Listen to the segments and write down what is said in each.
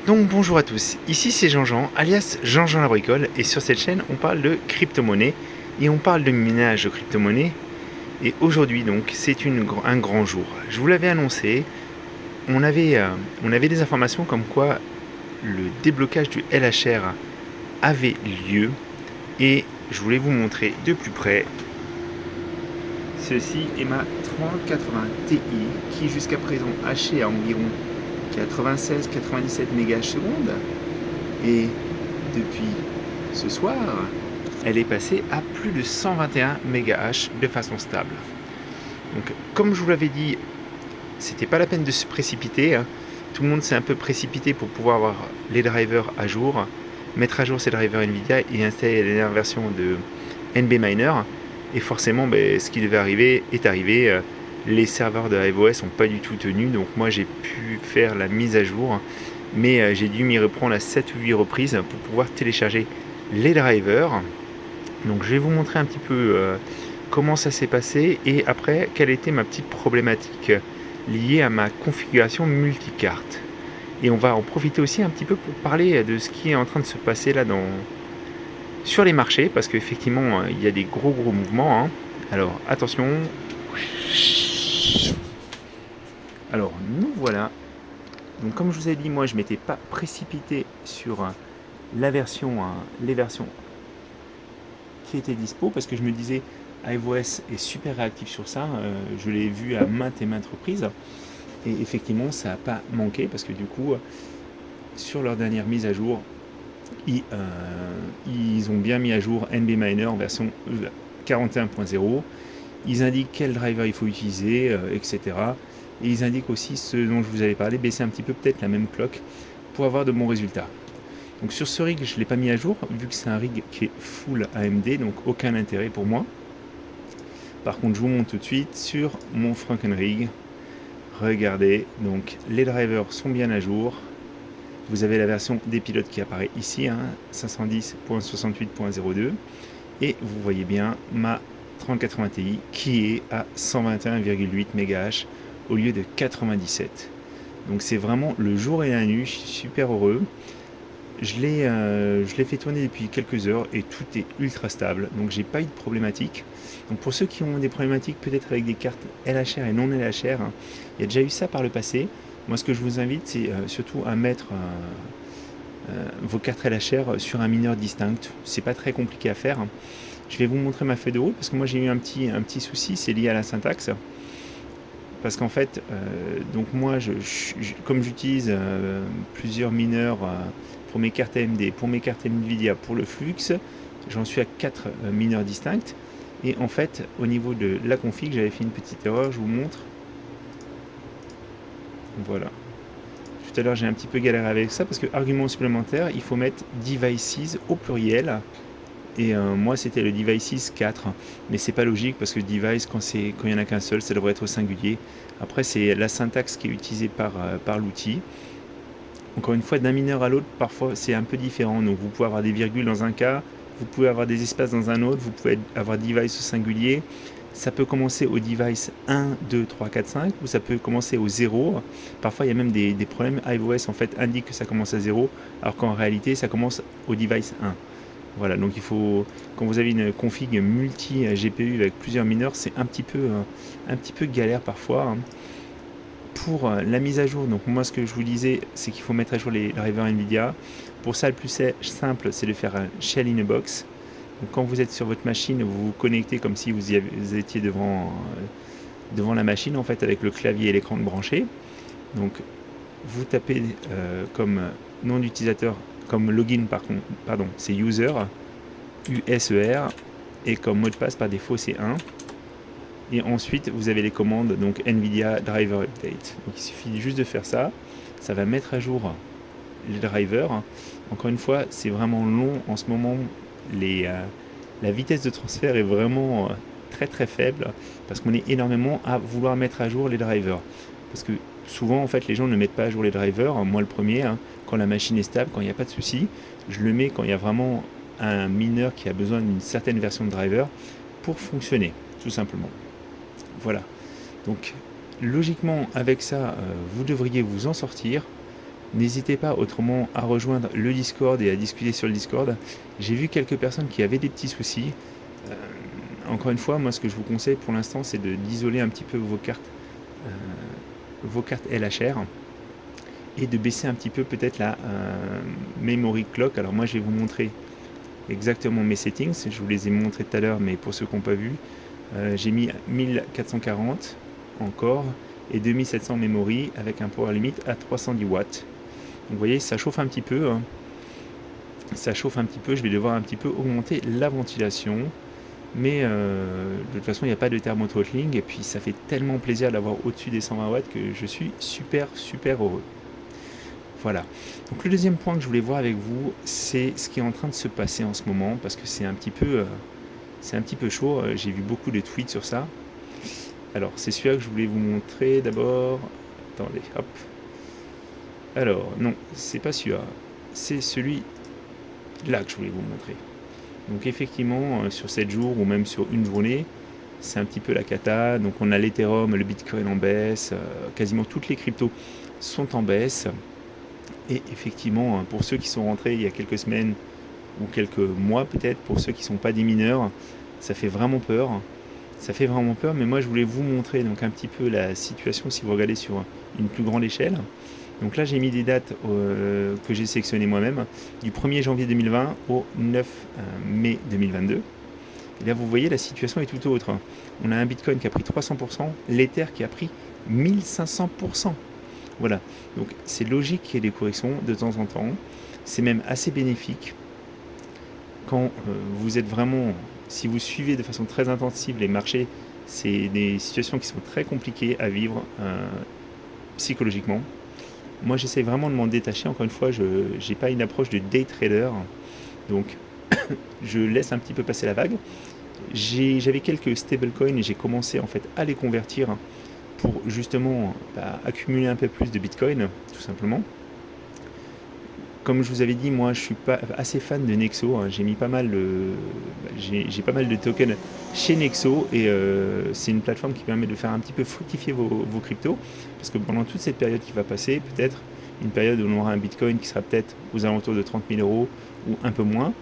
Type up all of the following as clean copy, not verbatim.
Donc bonjour à tous, ici c'est Jean-Jean, alias Jean-Jean la bricole, et sur cette chaîne on parle de crypto-monnaie et on parle de minage de crypto-monnaie. Et aujourd'hui donc c'est un grand jour. Je vous l'avais annoncé, on avait des informations comme quoi le déblocage du LHR avait lieu et je voulais vous montrer de plus près. Ceci est ma 3080 Ti qui jusqu'à présent hachait à environ 96-97 MHz et depuis ce soir, elle est passée à plus de 121 MHz de façon stable. Donc, comme je vous l'avais dit, c'était pas la peine de se précipiter. Hein. Tout le monde s'est un peu précipité pour pouvoir avoir les drivers à jour, mettre à jour ces drivers Nvidia et installer la dernière version de NB Miner. Et forcément, ce qui devait arriver est arrivé. Les serveurs de HiveOS n'ont pas du tout tenu, donc moi j'ai pu faire la mise à jour, mais j'ai dû m'y reprendre à 7 ou 8 reprises pour pouvoir télécharger les drivers. Donc je vais vous montrer un petit peu comment ça s'est passé et après quelle était ma petite problématique liée à ma configuration multicarte. Et on va en profiter aussi un petit peu pour parler de ce qui est en train de se passer là sur les marchés, parce qu'effectivement il y a des gros mouvements. Hein. Alors attention. Alors nous voilà. Donc comme je vous ai dit, moi je m'étais pas précipité sur les versions qui étaient dispo, parce que je me disais HiveOS est super réactif sur ça. Je l'ai vu à maintes et maintes reprises. Et effectivement ça n'a pas manqué, parce que du coup sur leur dernière mise à jour, ils ont bien mis à jour NB Miner en version 41.0. Ils indiquent quel driver il faut utiliser, etc. Et ils indiquent aussi ce dont je vous avais parlé, baisser un petit peu peut-être la même clock pour avoir de bons résultats. Donc sur ce rig, je ne l'ai pas mis à jour, vu que c'est un rig qui est full AMD, donc aucun intérêt pour moi. Par contre, je vous montre tout de suite sur mon Frankenrig. Regardez, donc les drivers sont bien à jour. Vous avez la version des pilotes qui apparaît ici, hein, 510.68.02. Et vous voyez bien ma 3080 Ti qui est à 121,8 MHz au lieu de 97. Donc c'est vraiment le jour et la nuit, je suis super heureux. Je l'ai fait tourner depuis quelques heures et tout est ultra stable, donc j'ai pas eu de problématique. Donc pour ceux qui ont des problématiques peut-être avec des cartes LHR et non LHR, hein, il y a déjà eu ça par le passé. Moi ce que je vous invite, c'est surtout à mettre vos cartes LHR sur un mineur distinct. C'est pas très compliqué à faire. Je vais vous montrer ma feuille de route, parce que moi j'ai eu un petit souci, c'est lié à la syntaxe. Parce qu'en fait, donc moi, comme j'utilise plusieurs mineurs pour mes cartes AMD, pour mes cartes Nvidia, pour le flux, j'en suis à 4 mineurs distincts. Et en fait, au niveau de la config, j'avais fait une petite erreur, je vous montre. Voilà. Tout à l'heure, j'ai un petit peu galéré avec ça, parce que argument supplémentaire, il faut mettre devices au pluriel. Et moi c'était le devices 4, mais c'est pas logique, parce que device quand il n'y en a qu'un seul, ça devrait être au singulier. Après c'est la syntaxe qui est utilisée par l'outil. Encore une fois, d'un mineur à l'autre, parfois c'est un peu différent. Donc vous pouvez avoir des virgules dans un cas, vous pouvez avoir des espaces dans un autre, vous pouvez avoir device au singulier. Ça peut commencer au device 1, 2, 3, 4, 5, ou ça peut commencer au 0. Parfois il y a même des problèmes. HiveOS en fait indique que ça commence à 0, alors qu'en réalité ça commence au device 1. Voilà, donc il faut, quand vous avez une config multi-GPU avec plusieurs mineurs, c'est un petit peu galère parfois. Hein. Pour la mise à jour, donc moi ce que je vous disais, c'est qu'il faut mettre à jour les drivers Nvidia. Pour ça, le plus simple, c'est de faire un shell in a box. Donc quand vous êtes sur votre machine, vous vous connectez comme si vous étiez devant la machine, en fait, avec le clavier et l'écran branché. Donc vous tapez comme nom d'utilisateur, comme login pardon, c'est user, USER, et comme mot de passe par défaut c'est 1. Et ensuite vous avez les commandes, donc NVIDIA Driver Update. Donc il suffit juste de faire ça, ça va mettre à jour les drivers. Encore une fois, c'est vraiment long en ce moment, la vitesse de transfert est vraiment très faible, parce qu'on est énormément à vouloir mettre à jour les drivers. Parce que souvent en fait les gens ne mettent pas à jour les drivers, moi le premier, hein, quand la machine est stable, quand il n'y a pas de souci, je le mets quand il y a vraiment un mineur qui a besoin d'une certaine version de driver pour fonctionner, tout simplement. Voilà, donc logiquement avec ça vous devriez vous en sortir. N'hésitez pas autrement à rejoindre le Discord et à discuter sur le Discord. J'ai vu quelques personnes qui avaient des petits soucis. Encore une fois, moi ce que je vous conseille pour l'instant, c'est d'isoler un petit peu vos cartes LHR et de baisser un petit peu peut-être la memory clock. Alors moi je vais vous montrer exactement mes settings, je vous les ai montrés tout à l'heure, mais pour ceux qui n'ont pas vu, j'ai mis 1440 encore et 2700 memory avec un power limit à 310 watts. Donc vous voyez, ça chauffe un petit peu, hein. Ça chauffe un petit peu, je vais devoir un petit peu augmenter la ventilation, mais de toute façon il n'y a pas de thermothrottling et puis ça fait tellement plaisir d'avoir au-dessus des 120 watts que je suis super heureux. Voilà. Donc le deuxième point que je voulais voir avec vous, c'est ce qui est en train de se passer en ce moment, parce que c'est un petit peu chaud. J'ai vu beaucoup de tweets sur ça. Alors c'est celui-là que je voulais vous montrer d'abord. Attendez, hop. Alors non, c'est pas celui-là. C'est celui-là que je voulais vous montrer. Donc effectivement, sur 7 jours ou même sur une journée, c'est un petit peu la cata. Donc on a l'Ethereum, le Bitcoin en baisse, quasiment toutes les cryptos sont en baisse. Et effectivement, pour ceux qui sont rentrés il y a quelques semaines ou quelques mois peut-être, pour ceux qui ne sont pas des mineurs, ça fait vraiment peur. Ça fait vraiment peur, mais moi je voulais vous montrer donc un petit peu la situation si vous regardez sur une plus grande échelle. Donc là j'ai mis des dates que j'ai sélectionnées moi-même, du 1er janvier 2020 au 9 mai 2022. Et là vous voyez la situation est tout autre. On a un Bitcoin qui a pris 300%, l'Ether qui a pris 1500%. Voilà, donc c'est logique qu'il y ait des corrections de temps en temps. C'est même assez bénéfique quand vous êtes vraiment, si vous suivez de façon très intensive les marchés, c'est des situations qui sont très compliquées à vivre psychologiquement. Moi j'essaie vraiment de m'en détacher. Encore une fois, je n'ai pas une approche de day trader, donc je laisse un petit peu passer la vague. J'avais quelques stablecoins et j'ai commencé en fait à les convertir pour justement accumuler un peu plus de Bitcoin, tout simplement. Comme je vous avais dit, moi je suis pas assez fan de Nexo, hein. J'ai pas mal de tokens chez Nexo et c'est une plateforme qui permet de faire un petit peu fructifier vos cryptos, parce que pendant toute cette période qui va passer, peut-être une période où on aura un Bitcoin qui sera peut-être aux alentours de 30 000 euros ou un peu moins,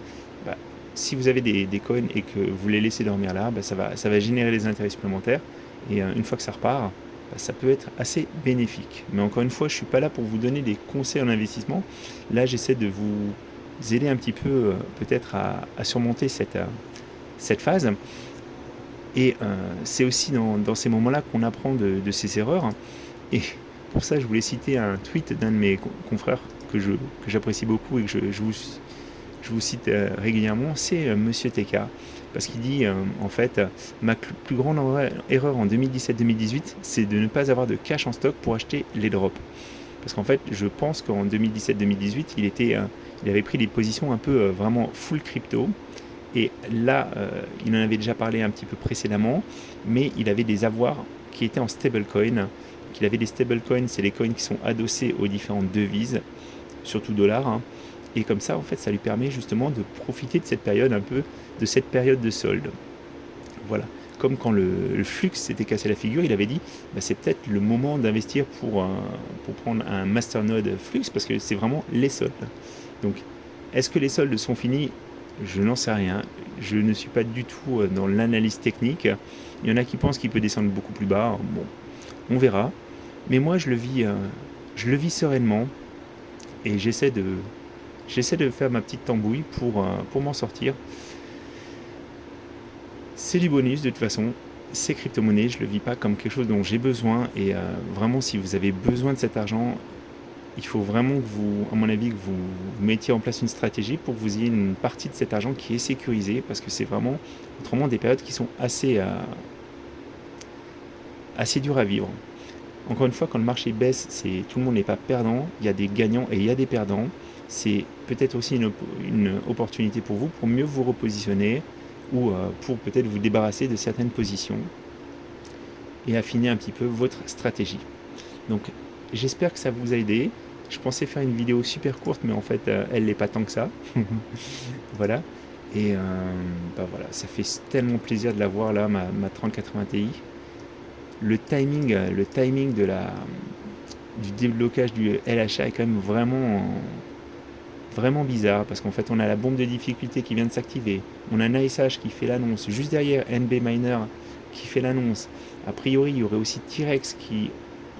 si vous avez des coins et que vous les laissez dormir là, ça va générer des intérêts supplémentaires et une fois que ça repart, ça peut être assez bénéfique. Mais encore une fois, je ne suis pas là pour vous donner des conseils en investissement. Là, j'essaie de vous aider un petit peu peut-être à surmonter cette phase. Et c'est aussi dans ces moments-là qu'on apprend de ses erreurs. Et pour ça, je voulais citer un tweet d'un de mes confrères que j'apprécie beaucoup et que je vous cite régulièrement, c'est Monsieur TK. Parce qu'il dit, en fait, ma plus grande erreur en 2017-2018, c'est de ne pas avoir de cash en stock pour acheter les drops. Parce qu'en fait, je pense qu'en 2017-2018, il avait pris des positions un peu vraiment full crypto. Et là, il en avait déjà parlé un petit peu précédemment, mais il avait des avoirs qui étaient en stablecoin. Il avait des stablecoins, c'est les coins qui sont adossés aux différentes devises, surtout dollars, hein. Et comme ça, en fait, ça lui permet justement de profiter de cette période de solde. Voilà. Comme quand le flux s'était cassé la figure, il avait dit c'est peut-être le moment d'investir pour prendre un masternode flux, parce que c'est vraiment les soldes. Donc, est-ce que les soldes sont finis? Je n'en sais rien. Je ne suis pas du tout dans l'analyse technique. Il y en a qui pensent qu'il peut descendre beaucoup plus bas. Bon, on verra. Mais moi, je le vis sereinement et j'essaie de faire ma petite tambouille pour m'en sortir. C'est du bonus de toute façon. Ces crypto-monnaies, je ne le vis pas comme quelque chose dont j'ai besoin. Et vraiment, si vous avez besoin de cet argent, il faut vraiment que vous, à mon avis, que vous mettiez en place une stratégie pour que vous ayez une partie de cet argent qui est sécurisée. Parce que c'est vraiment, autrement, des périodes qui sont assez dures à vivre. Encore une fois, quand le marché baisse, tout le monde n'est pas perdant. Il y a des gagnants et il y a des perdants. C'est peut-être aussi une opportunité pour vous pour mieux vous repositionner ou pour peut-être vous débarrasser de certaines positions et affiner un petit peu votre stratégie. Donc j'espère que ça vous a aidé. Je pensais faire une vidéo super courte, mais en fait elle n'est pas tant que ça. Voilà. Et voilà, ça fait tellement plaisir de la voir là, ma 3080 Ti. Le timing du déblocage du LHA est quand même vraiment bizarre, parce qu'en fait on a la bombe de difficulté qui vient de s'activer, on a un ASH qui fait l'annonce, juste derrière NB Miner qui fait l'annonce, a priori il y aurait aussi T-Rex qui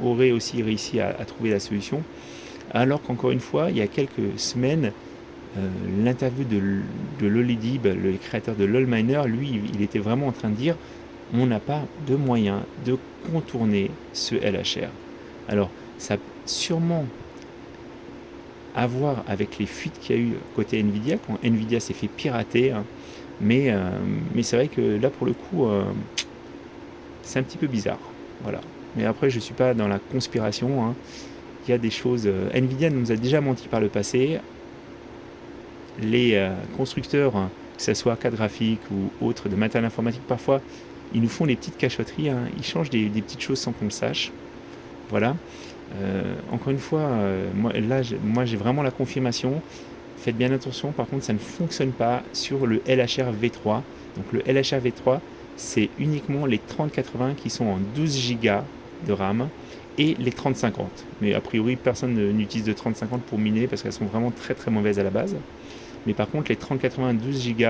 aurait aussi réussi à trouver la solution, alors qu'encore une fois, il y a quelques semaines, l'interview de Lolidib, le créateur de LolMiner, lui, il était vraiment en train de dire on n'a pas de moyen de contourner ce LHR. Alors, ça a sûrement à voir avec les fuites qu'il y a eu côté Nvidia, quand Nvidia s'est fait pirater, hein, mais c'est vrai que là, pour le coup, c'est un petit peu bizarre. Voilà. Mais après, je ne suis pas dans la conspiration, hein. Il y a des choses... Nvidia nous a déjà menti par le passé. Les constructeurs, hein, que ce soit carte graphique ou autres de matériel informatique, parfois, ils nous font des petites cachotteries, hein. Ils changent des petites choses sans qu'on le sache. Voilà. Encore une fois, moi j'ai vraiment la confirmation. Faites bien attention, par contre ça ne fonctionne pas sur le LHR V3. Donc le LHR V3, c'est uniquement les 3080 qui sont en 12 Go de RAM et les 3050. Mais a priori, personne n'utilise de 3050 pour miner parce qu'elles sont vraiment très très mauvaises à la base. Mais par contre, les 3080 12 Go,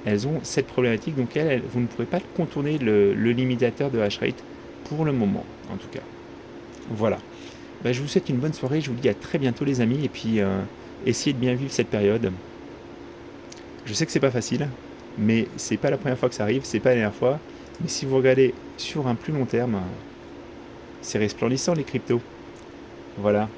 elles ont cette problématique, donc vous ne pourrez pas contourner le limitateur de hash rate pour le moment, en tout cas. Voilà. Bah, je vous souhaite une bonne soirée, je vous dis à très bientôt les amis, et puis essayez de bien vivre cette période. Je sais que c'est pas facile, mais c'est pas la première fois que ça arrive, c'est pas la dernière fois. Mais si vous regardez sur un plus long terme, c'est resplendissant les cryptos. Voilà.